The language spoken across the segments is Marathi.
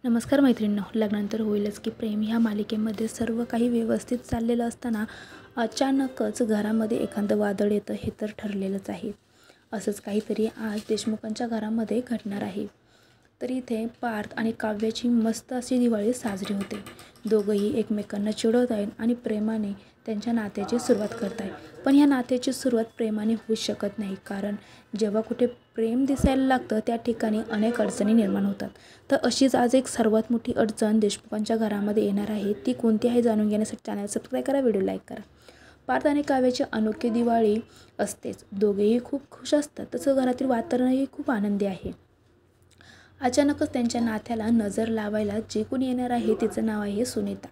नमस्कार मैत्रिणींनो, लग्नानंतर होईलच की प्रेम ह्या मालिकेमध्ये सर्व काही व्यवस्थित चाललेलं असताना अचानकच घरामध्ये एखादं वादळ येतं हे तर ठरलेलंच आहे. असंच काहीतरी आज देशमुखांच्या घरामध्ये घडणार आहे. तर इथे पार्थ आणि काव्याची मस्त अशी दिवाळी साजरी होते. दोघंही एकमेकांना चिडवत आहेत आणि प्रेमाने त्यांच्या नात्याची सुरुवात करत आहेत. पण ह्या नात्याची सुरुवात प्रेमाने होऊ शकत नाही, कारण जेव्हा कुठे प्रेम दिसायला लागतं त्या ठिकाणी अनेक अडचणी निर्माण होतात. तर अशीच आज एक सर्वात मोठी अडचण देशमुखांच्या घरामध्ये येणार आहे. ती कोणती आहे जाणून घेण्यासाठी चॅनल सबस्क्राईब करा, व्हिडिओ लाईक करा. पार्थ आणि काव्याची अनोखी दिवाळी असतेच. दोघेही खूप खुश असतात, तसं घरातील वातावरणही खूप आनंदी आहे. अचानकच त्यांच्या नात्याला नजर लावायला जे कोणी येणार आहे तिचं नाव आहे सुनीता.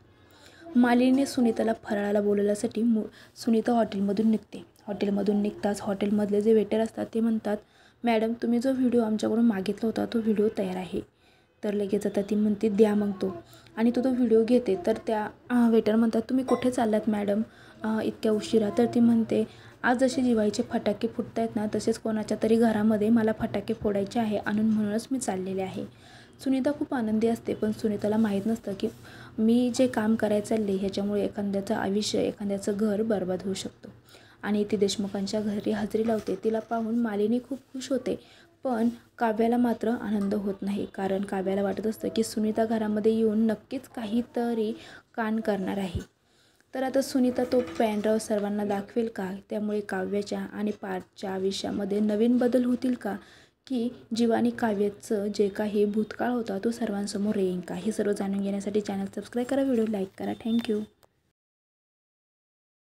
मालिनीने सुनीताला फराळाला बोलवण्यासाठी सुनीता हॉटेलमधून निघते. हॉटेलमधून निघताच हॉटेलमधले जे वेटर असतात ते म्हणतात, मॅडम तुम्ही जो व्हिडिओ आमच्याकडून मागितला होता तो व्हिडिओ तयार आहे. तर लगेच आता ती म्हणते द्या मग तो, आणि तो व्हिडिओ घेते. तर त्या वेटर म्हणतात, तुम्ही कुठे चाललात मॅडम इतक्या उशिरा? तर ती म्हणते, आज जसे दिवाळीचे फटाके फुटत आहेत ना, तसेच कोणाच्या तरी घरामध्ये मला फटाके फोडायचे आहे म्हणूनच मी चाललेले आहे. सुनीता खूप आनंदी असते, पण सुनीताला माहीत नसतं की मी जे काम करायला चालले ह्याच्यामुळे एखाद्याचं आयुष्य, एखाद्याचं घर बरबाद होऊ शकतो. आणि ती देशमुखांच्या घरी हजेरी लावते. तिला पाहून मालिनी खूप खुश होते, पण काव्याला मात्र आनंद होत नाही, कारण काव्याला वाटत असतं की सुनीता घरामध्ये येऊन नक्कीच काहीतरी कांड करणार आहे. तर आता सुनीता तो पेनड्राईव्ह सर्वांना दाखवेल का? त्यामुळे काव्याच्या आणि पार्थच्या आयुष्यामध्ये नवीन बदल होतील का? की जीव आणि काव्याचं जे काही भूतकाळ होता तो सर्वांसमोर येईल का? हे सर्व जाणून घेण्यासाठी चॅनल सबस्क्राईब करा, व्हिडिओ लाईक करा. थँक्यू.